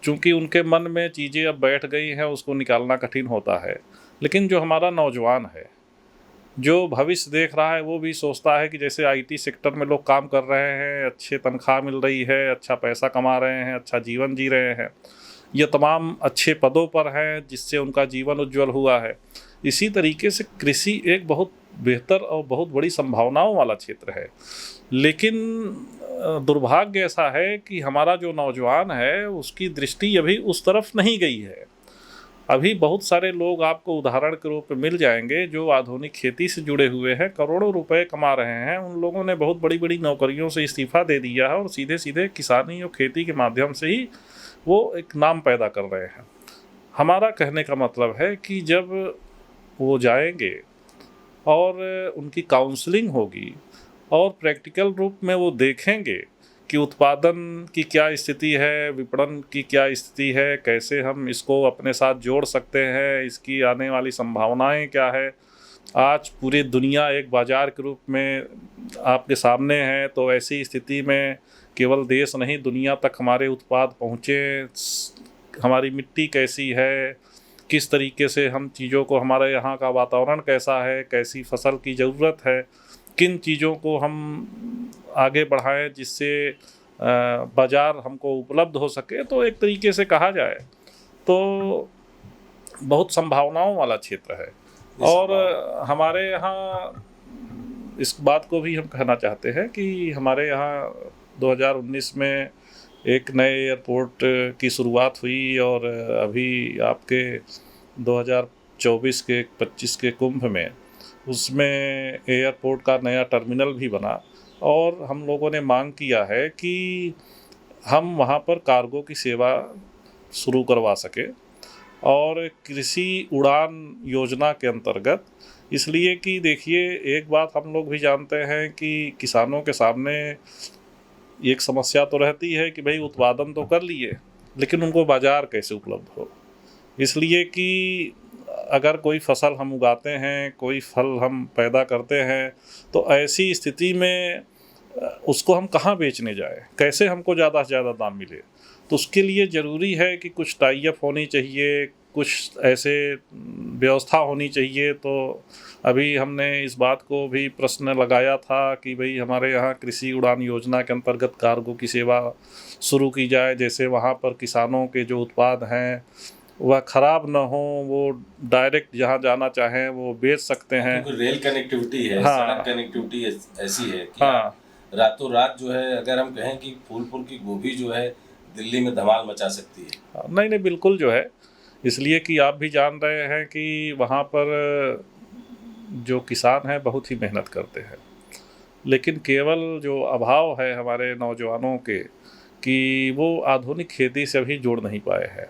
चूँकि उनके मन में चीज़ें अब बैठ गई हैं, उसको निकालना कठिन होता है। लेकिन जो हमारा नौजवान है, जो भविष्य देख रहा है, वो भी सोचता है कि जैसे आईटी सेक्टर में लोग काम कर रहे हैं, अच्छे तनख्वाह मिल रही है, अच्छा पैसा कमा रहे हैं, अच्छा जीवन जी रहे हैं, ये तमाम अच्छे पदों पर हैं जिससे उनका जीवन उज्जवल हुआ है। इसी तरीके से कृषि एक बहुत बेहतर और बहुत बड़ी संभावनाओं वाला क्षेत्र है, लेकिन दुर्भाग्य ऐसा है कि हमारा जो नौजवान है उसकी दृष्टि अभी उस तरफ नहीं गई है। अभी बहुत सारे लोग आपको उदाहरण के रूप में मिल जाएंगे जो आधुनिक खेती से जुड़े हुए हैं, करोड़ों रुपए कमा रहे हैं। उन लोगों ने बहुत बड़ी बड़ी नौकरियों से इस्तीफ़ा दे दिया है और सीधे सीधे किसानी और खेती के माध्यम से ही वो एक नाम पैदा कर रहे हैं। हमारा कहने का मतलब है कि जब वो जाएंगे और उनकी काउंसलिंग होगी और प्रैक्टिकल रूप में वो देखेंगे कि उत्पादन की क्या स्थिति है, विपणन की क्या स्थिति है, कैसे हम इसको अपने साथ जोड़ सकते हैं, इसकी आने वाली संभावनाएं क्या है। आज पूरी दुनिया एक बाज़ार के रूप में आपके सामने है, तो ऐसी स्थिति में केवल देश नहीं दुनिया तक हमारे उत्पाद पहुँचे, हमारी मिट्टी कैसी है, किस तरीके से हम चीज़ों को, हमारे यहाँ का वातावरण कैसा है, कैसी फसल की ज़रूरत है, किन चीज़ों को हम आगे बढ़ाएं जिससे बाज़ार हमको उपलब्ध हो सके। तो एक तरीके से कहा जाए तो बहुत संभावनाओं वाला क्षेत्र है। और हमारे यहाँ इस बात को भी हम कहना चाहते हैं कि हमारे यहाँ 2019 में एक नए एयरपोर्ट की शुरुआत हुई और अभी आपके 2024 के 25 के कुंभ में उसमें एयरपोर्ट का नया टर्मिनल भी बना और हम लोगों ने मांग किया है कि हम वहाँ पर कार्गो की सेवा शुरू करवा सके और कृषि उड़ान योजना के अंतर्गत। इसलिए कि देखिए एक बात हम लोग भी जानते हैं कि किसानों के सामने एक समस्या तो रहती है कि भाई उत्पादन तो कर लिए लेकिन उनको बाज़ार कैसे उपलब्ध हो। इसलिए कि अगर कोई फसल हम उगाते हैं, कोई फल हम पैदा करते हैं, तो ऐसी स्थिति में उसको हम कहाँ बेचने जाएं, कैसे हमको ज़्यादा से ज़्यादा दाम मिले। तो उसके लिए ज़रूरी है कि कुछ टाई अप होनी चाहिए, कुछ ऐसे व्यवस्था होनी चाहिए। तो अभी हमने इस बात को भी प्रश्न लगाया था कि भाई हमारे यहाँ कृषि उड़ान योजना के अंतर्गत कार्गो की सेवा शुरू की जाए, जैसे वहाँ पर किसानों के जो उत्पाद हैं वह ख़राब ना हो, वो डायरेक्ट जहाँ जाना चाहें वो बेच सकते हैं। क्योंकि रेल कनेक्टिविटी है, हाँ। सड़क कनेक्टिविटी ऐसी है कि हाँ। आप रातों रात जो है, अगर हम कहें कि फूलपुर की गोभी जो है दिल्ली में धमाल मचा सकती है। नहीं नहीं, बिल्कुल जो है, इसलिए कि आप भी जान रहे हैं कि वहाँ पर जो किसान हैं बहुत ही मेहनत करते हैं, लेकिन केवल जो अभाव है हमारे नौजवानों के कि वो आधुनिक खेती से अभी जोड़ नहीं पाए हैं।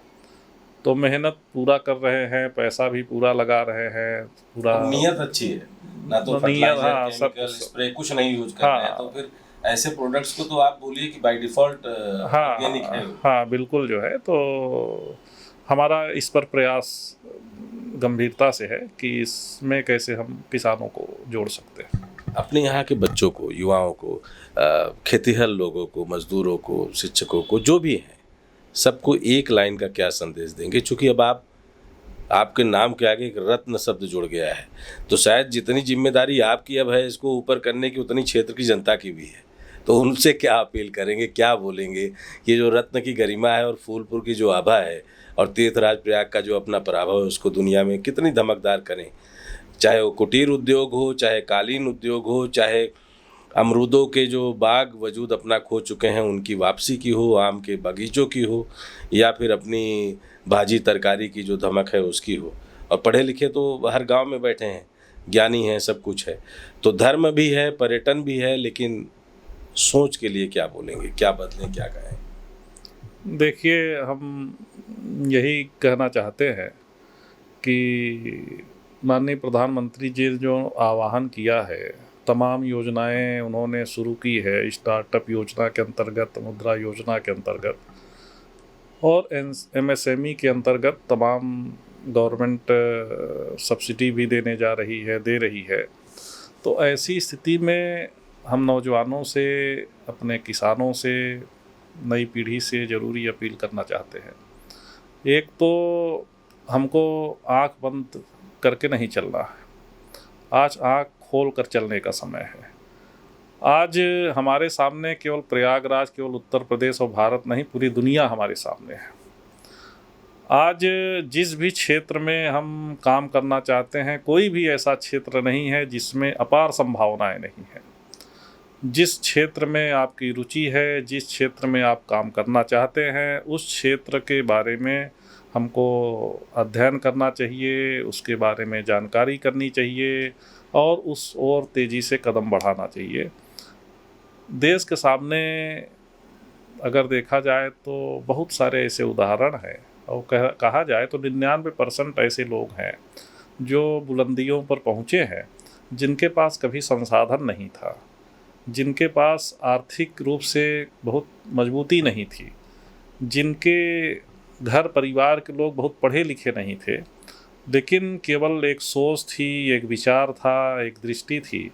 तो मेहनत पूरा कर रहे हैं, पैसा भी पूरा लगा रहे हैं, पूरा नीयत अच्छी है, ना तो नीयत, फर्टिलाइजर, हाँ, केमिकल, सब स्प्रे कुछ नहीं यूज कर रहे हैं। तो फिर ऐसे प्रोडक्ट्स को तो आप बोलिए कि बाय डिफॉल्ट ऑर्गेनिक है। हाँ बिल्कुल जो है। तो हमारा इस पर प्रयास गंभीरता से है कि इसमें कैसे हम किसानों को जोड़ सकते हैं। अपने यहाँ के बच्चों को, युवाओं को, खेतीहर लोगों को, मजदूरों को, शिक्षकों को, जो भी हैं, सबको एक लाइन का क्या संदेश देंगे? चूँकि अब आपके नाम के आगे एक रत्न शब्द जुड़ गया है, तो शायद जितनी जिम्मेदारी आपकी अब है इसको ऊपर करने की, उतनी क्षेत्र की जनता की भी है। तो उनसे क्या अपील करेंगे, क्या बोलेंगे? ये जो रत्न की गरिमा है और फूलपुर की जो आभा है और तीर्थराज प्रयाग का जो अपना प्रभाव है, उसको दुनिया में कितनी धमकदार करें? चाहे वो कुटीर उद्योग हो, चाहे कालीन उद्योग हो, चाहे अमरूदों के जो बाग वजूद अपना खो चुके हैं उनकी वापसी की हो, आम के बगीचों की हो, या फिर अपनी भाजी तरकारी की जो धमक है उसकी हो। और पढ़े लिखे तो हर गांव में बैठे हैं, ज्ञानी हैं, सब कुछ है। तो धर्म भी है, पर्यटन भी है, लेकिन सोच के लिए क्या बोलेंगे, क्या बदलें, क्या कहें? देखिए, हम यही कहना चाहते हैं कि माननीय प्रधानमंत्री जी ने जो आह्वान किया है, तमाम योजनाएं उन्होंने शुरू की है, स्टार्टअप योजना के अंतर्गत, मुद्रा योजना के अंतर्गत और MSME के अंतर्गत तमाम गवर्नमेंट सब्सिडी भी दे रही है। तो ऐसी स्थिति में हम नौजवानों से, अपने किसानों से, नई पीढ़ी से ज़रूरी अपील करना चाहते हैं। एक तो हमको आँख बंद करके नहीं चलना है, आज आँख खोल कर चलने का समय है। आज हमारे सामने केवल प्रयागराज, केवल उत्तर प्रदेश और भारत नहीं, पूरी दुनिया हमारे सामने है। आज जिस भी क्षेत्र में हम काम करना चाहते हैं, कोई भी ऐसा क्षेत्र नहीं है जिसमें अपार संभावनाएं नहीं हैं। जिस क्षेत्र में आपकी रुचि है, जिस क्षेत्र में आप काम करना चाहते हैं, उस क्षेत्र के बारे में हमको अध्ययन करना चाहिए, उसके बारे में जानकारी करनी चाहिए और उस ओर तेज़ी से कदम बढ़ाना चाहिए। देश के सामने अगर देखा जाए तो बहुत सारे ऐसे उदाहरण हैं, और कहा जाए तो 99% ऐसे लोग हैं जो बुलंदियों पर पहुँचे हैं, जिनके पास कभी संसाधन नहीं था, जिनके पास आर्थिक रूप से बहुत मजबूती नहीं थी, जिनके घर परिवार के लोग बहुत पढ़े लिखे नहीं थे, लेकिन केवल एक सोच थी, एक विचार था, एक दृष्टि थी,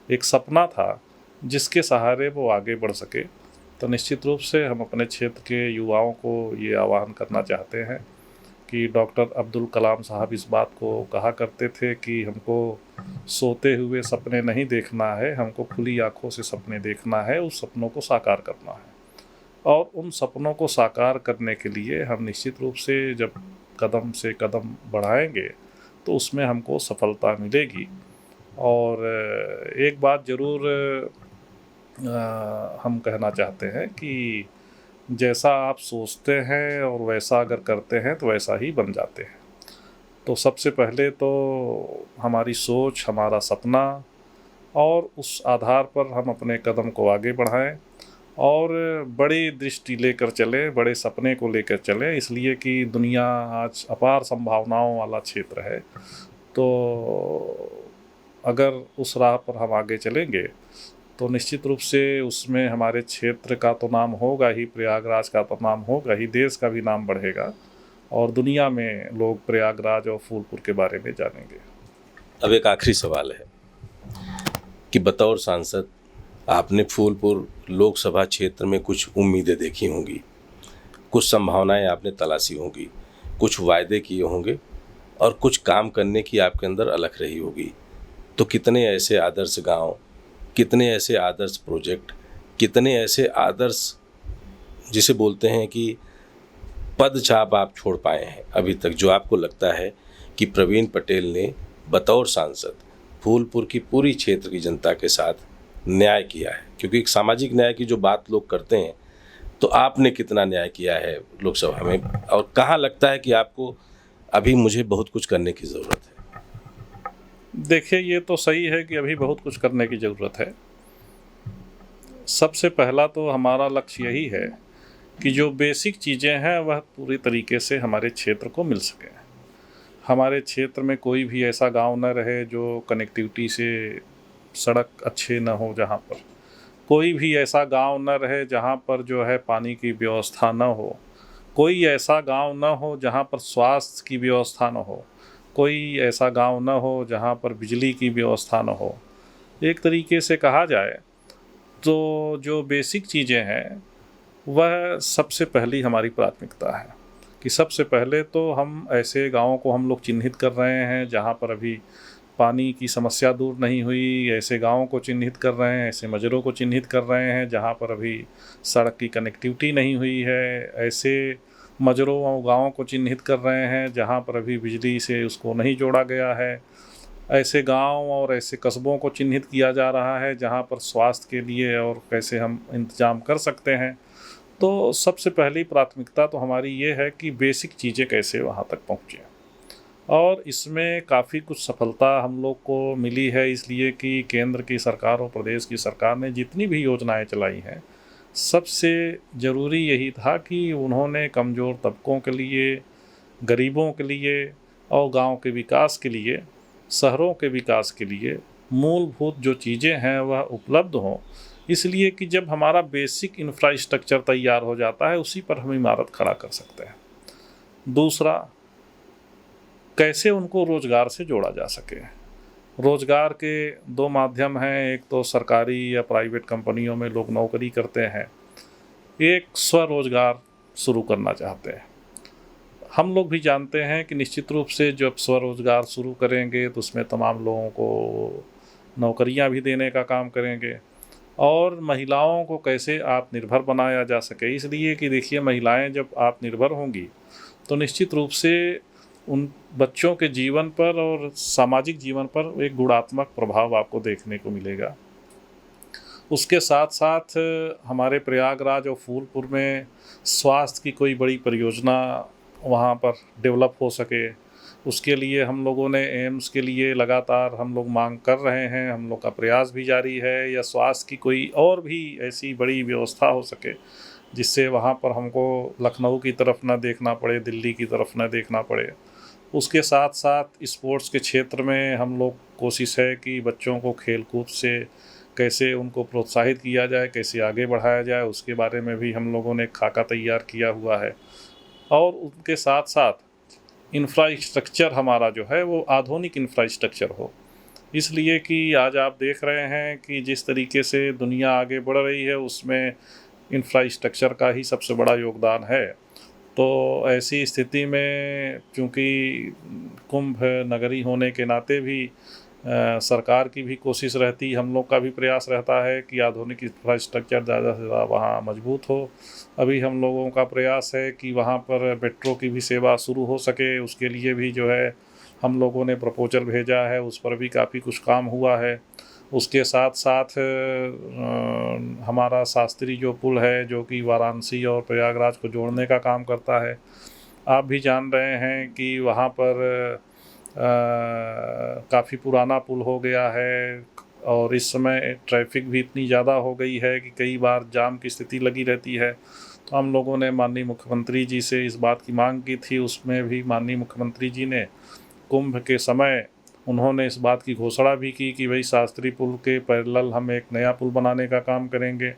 एक सपना था, जिसके सहारे वो आगे बढ़ सके। तो निश्चित रूप से हम अपने क्षेत्र के युवाओं को ये आह्वान करना चाहते हैं कि डॉक्टर अब्दुल कलाम साहब इस बात को कहा करते थे कि हमको सोते हुए सपने नहीं देखना है, हमको खुली आंखों से सपने देखना है, उस सपनों को साकार करना है। और उन सपनों को साकार करने के लिए हम निश्चित रूप से जब कदम से कदम बढ़ाएंगे तो उसमें हमको सफलता मिलेगी। और एक बात ज़रूर हम कहना चाहते हैं कि जैसा आप सोचते हैं और वैसा अगर करते हैं तो वैसा ही बन जाते हैं। तो सबसे पहले तो हमारी सोच, हमारा सपना, और उस आधार पर हम अपने कदम को आगे बढ़ाएं और बड़ी दृष्टि लेकर चलें, बड़े सपने को लेकर चलें, इसलिए कि दुनिया आज अपार संभावनाओं वाला क्षेत्र है। तो अगर उस राह पर हम आगे चलेंगे तो निश्चित रूप से उसमें हमारे क्षेत्र का तो नाम होगा ही, प्रयागराज का तो नाम होगा ही, देश का भी नाम बढ़ेगा और दुनिया में लोग प्रयागराज और फूलपुर के बारे में जानेंगे। अब एक आखिरी सवाल है कि बतौर सांसद आपने फूलपुर लोकसभा क्षेत्र में कुछ उम्मीदें देखी होंगी, कुछ संभावनाएं आपने तलाशी होंगी, कुछ वायदे किए होंगे और कुछ काम करने की आपके अंदर अलख रही होगी। तो कितने ऐसे आदर्श गांव, कितने ऐसे आदर्श प्रोजेक्ट, कितने ऐसे आदर्श जिसे बोलते हैं कि पद छाप आप छोड़ पाए हैं अभी तक, जो आपको लगता है कि प्रवीण पटेल ने बतौर सांसद फूलपुर की पूरी क्षेत्र की जनता के साथ न्याय किया है? क्योंकि एक सामाजिक न्याय की जो बात लोग करते हैं, तो आपने कितना न्याय किया है लोकसभा में, और कहाँ लगता है कि आपको अभी मुझे बहुत कुछ करने की ज़रूरत है? देखिए, ये तो सही है कि अभी बहुत कुछ करने की ज़रूरत है। सबसे पहला तो हमारा लक्ष्य यही है कि जो बेसिक चीज़ें हैं वह पूरी तरीके से हमारे क्षेत्र को मिल सकें। हमारे क्षेत्र में कोई भी ऐसा गांव न रहे जो कनेक्टिविटी से सड़क अच्छे न हो, जहां पर कोई भी ऐसा गांव न रहे जहां पर जो है पानी की व्यवस्था न हो, कोई ऐसा गांव न हो जहां पर स्वास्थ्य की व्यवस्था न हो, कोई ऐसा गांव न हो जहां पर बिजली की व्यवस्था न हो। एक तरीके से कहा जाए तो जो बेसिक चीज़ें हैं वह सबसे पहली हमारी प्राथमिकता है कि सबसे पहले तो हम ऐसे गांवों को हम लोग चिन्हित कर रहे हैं जहां पर अभी पानी की समस्या दूर नहीं हुई, ऐसे गांवों को चिन्हित कर रहे हैं, ऐसे मजरों को चिन्हित कर रहे हैं जहां पर अभी सड़क की कनेक्टिविटी नहीं हुई है, ऐसे मजरों और गांवों को चिन्हित कर रहे हैं जहां पर अभी बिजली से उसको नहीं जोड़ा गया है, ऐसे गांव और ऐसे कस्बों को चिन्हित किया जा रहा है जहां पर स्वास्थ्य के लिए और कैसे हम इंतज़ाम कर सकते हैं। तो सबसे पहली प्राथमिकता तो हमारी ये है कि बेसिक चीज़ें कैसे वहाँ तक पहुँचें, और इसमें काफ़ी कुछ सफलता हम लोग को मिली है, इसलिए कि केंद्र की सरकार और प्रदेश की सरकार ने जितनी भी योजनाएं चलाई हैं, सबसे ज़रूरी यही था कि उन्होंने कमज़ोर तबकों के लिए, गरीबों के लिए और गांव के विकास के लिए, शहरों के विकास के लिए मूलभूत जो चीज़ें हैं वह उपलब्ध हों। इसलिए कि जब हमारा बेसिक इंफ्रास्ट्रक्चर तैयार हो जाता है उसी पर हम इमारत खड़ा कर सकते हैं। दूसरा, कैसे उनको रोज़गार से जोड़ा जा सके। रोज़गार के दो माध्यम हैं, एक तो सरकारी या प्राइवेट कंपनियों में लोग नौकरी करते हैं, एक स्वरोज़गार शुरू करना चाहते हैं। हम लोग भी जानते हैं कि निश्चित रूप से जब स्वरोज़गार शुरू करेंगे तो उसमें तमाम लोगों को नौकरियां भी देने का काम करेंगे, और महिलाओं को कैसे आत्मनिर्भर बनाया जा सके। इसलिए कि देखिए, महिलाएं जब आत्मनिर्भर होंगी तो निश्चित रूप से उन बच्चों के जीवन पर और सामाजिक जीवन पर एक गुणात्मक प्रभाव आपको देखने को मिलेगा। उसके साथ साथ हमारे प्रयागराज और फूलपुर में स्वास्थ्य की कोई बड़ी परियोजना वहाँ पर डेवलप हो सके, उसके लिए हम लोगों ने एम्स के लिए लगातार हम लोग मांग कर रहे हैं, हम लोग का प्रयास भी जारी है, या स्वास्थ्य की कोई और भी ऐसी बड़ी व्यवस्था हो सके जिससे वहाँ पर हमको लखनऊ की तरफ ना देखना पड़े, दिल्ली की तरफ ना देखना पड़े। उसके साथ साथ स्पोर्ट्स के क्षेत्र में हम लोग कोशिश है कि बच्चों को खेल कूद से कैसे उनको प्रोत्साहित किया जाए, कैसे आगे बढ़ाया जाए, उसके बारे में भी हम लोगों ने खाका तैयार किया हुआ है। और उनके साथ साथ इंफ्रास्ट्रक्चर हमारा जो है वो आधुनिक इंफ्रास्ट्रक्चर हो, इसलिए कि आज आप देख रहे हैं कि जिस तरीके से दुनिया आगे बढ़ रही है उसमें इंफ्रास्ट्रक्चर का ही सबसे बड़ा योगदान है। तो ऐसी स्थिति में चूँकि कुंभ नगरी होने के नाते भी सरकार की भी कोशिश रहती, हम लोग का भी प्रयास रहता है कि आधुनिक इंफ्रास्ट्रक्चर ज़्यादा से ज़्यादा वहाँ मजबूत हो। अभी हम लोगों का प्रयास है कि वहाँ पर मेट्रो की भी सेवा शुरू हो सके, उसके लिए भी जो है हम लोगों ने प्रपोजल भेजा है, उस पर भी काफ़ी कुछ काम हुआ है। उसके साथ साथ हमारा शास्त्री जो पुल है जो कि वाराणसी और प्रयागराज को जोड़ने का काम करता है, आप भी जान रहे हैं कि वहाँ पर काफ़ी पुराना पुल हो गया है, और इस समय ट्रैफिक भी इतनी ज़्यादा हो गई है कि कई बार जाम की स्थिति लगी रहती है। तो हम लोगों ने माननीय मुख्यमंत्री जी से इस बात की मांग की थी, उसमें भी माननीय मुख्यमंत्री जी ने कुंभ के समय उन्होंने इस बात की घोषणा भी की कि भाई शास्त्री पुल के पैरेलल हम एक नया पुल बनाने का काम करेंगे।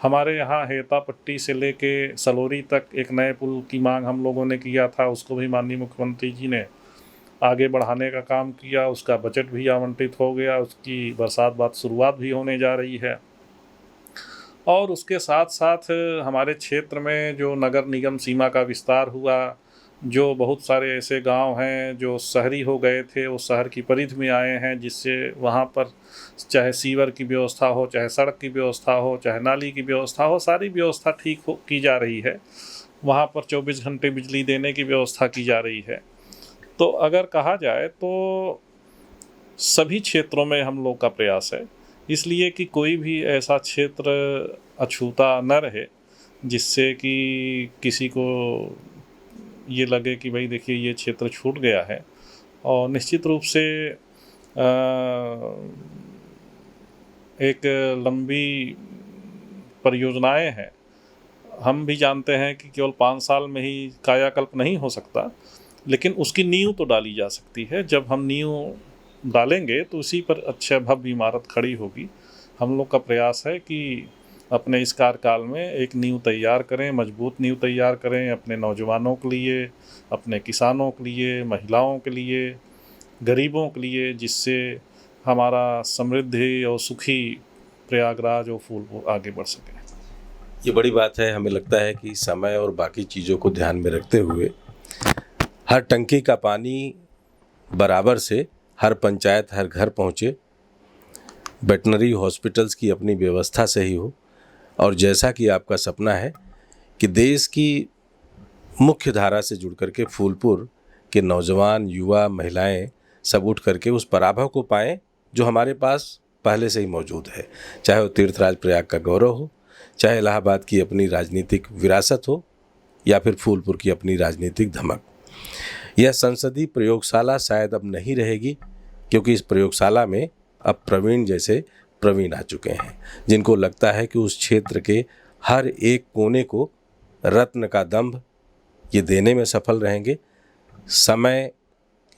हमारे यहाँ हेता पट्टी से लेके सलोरी तक एक नए पुल की मांग हम लोगों ने किया था, उसको भी माननीय मुख्यमंत्री जी ने आगे बढ़ाने का काम किया, उसका बजट भी आवंटित हो गया, उसकी बरसात बाद शुरुआत भी होने जा रही है। और उसके साथ साथ हमारे क्षेत्र में जो नगर निगम सीमा का विस्तार हुआ, जो बहुत सारे ऐसे गांव हैं जो शहरी हो गए थे वो शहर की परिधि में आए हैं, जिससे वहाँ पर चाहे सीवर की व्यवस्था हो, चाहे सड़क की व्यवस्था हो, चाहे नाली की व्यवस्था हो, सारी व्यवस्था ठीक हो की जा रही है। वहाँ पर 24 घंटे बिजली देने की व्यवस्था की जा रही है। तो अगर कहा जाए तो सभी क्षेत्रों में हम लोग का प्रयास है, इसलिए कि कोई भी ऐसा क्षेत्र अछूता न रहे जिससे कि किसी को ये लगे कि भाई देखिए ये क्षेत्र छूट गया है। और निश्चित रूप से एक लंबी परियोजनाएं हैं। हम भी जानते हैं कि केवल 5 साल में ही कायाकल्प नहीं हो सकता, लेकिन उसकी नींव तो डाली जा सकती है। जब हम नींव डालेंगे तो उसी पर अच्छा भव्य इमारत खड़ी होगी। हम लोग का प्रयास है कि अपने इस कार्यकाल में एक नींव तैयार करें, मजबूत नींव तैयार करें अपने नौजवानों के लिए, अपने किसानों के लिए, महिलाओं के लिए, गरीबों के लिए, जिससे हमारा समृद्धि और सुखी प्रयागराज और फूलपुर आगे बढ़ सके। ये बड़ी बात है। हमें लगता है कि समय और बाकी चीज़ों को ध्यान में रखते हुए हर टंकी का पानी बराबर से हर पंचायत, हर घर पहुँचे, वेटनरी हॉस्पिटल्स की अपनी व्यवस्था सही हो, और जैसा कि आपका सपना है कि देश की मुख्य धारा से जुड़ करके फूलपुर के नौजवान, युवा, महिलाएं सब उठ करके उस पराभव को पाएं जो हमारे पास पहले से ही मौजूद है, चाहे वो तीर्थराज प्रयाग का गौरव हो, चाहे इलाहाबाद की अपनी राजनीतिक विरासत हो, या फिर फूलपुर की अपनी राजनीतिक धमक। यह संसदीय प्रयोगशाला शायद अब नहीं रहेगी, क्योंकि इस प्रयोगशाला में अब प्रवीण जैसे प्रवीण आ चुके हैं, जिनको लगता है कि उस क्षेत्र के हर एक कोने को रत्न का दंभ ये देने में सफल रहेंगे। समय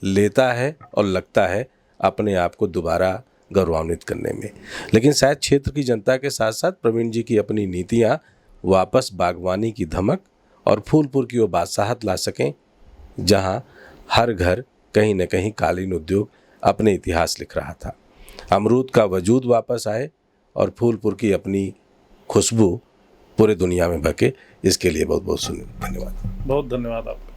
लेता है और लगता है अपने आप को दोबारा गौरवान्वित करने में, लेकिन शायद क्षेत्र की जनता के साथ साथ प्रवीण जी की अपनी नीतियाँ वापस बागवानी की धमक और फूलपुर की वो बादशाहत ला सकें, जहाँ हर घर कहीं न कहीं कालीन उद्योग अपने इतिहास लिख रहा था। अमरूद का वजूद वापस आए और फूलपुर की अपनी खुशबू पूरे दुनिया में बके। इसके लिए बहुत बहुत धन्यवाद। बहुत धन्यवाद आपका।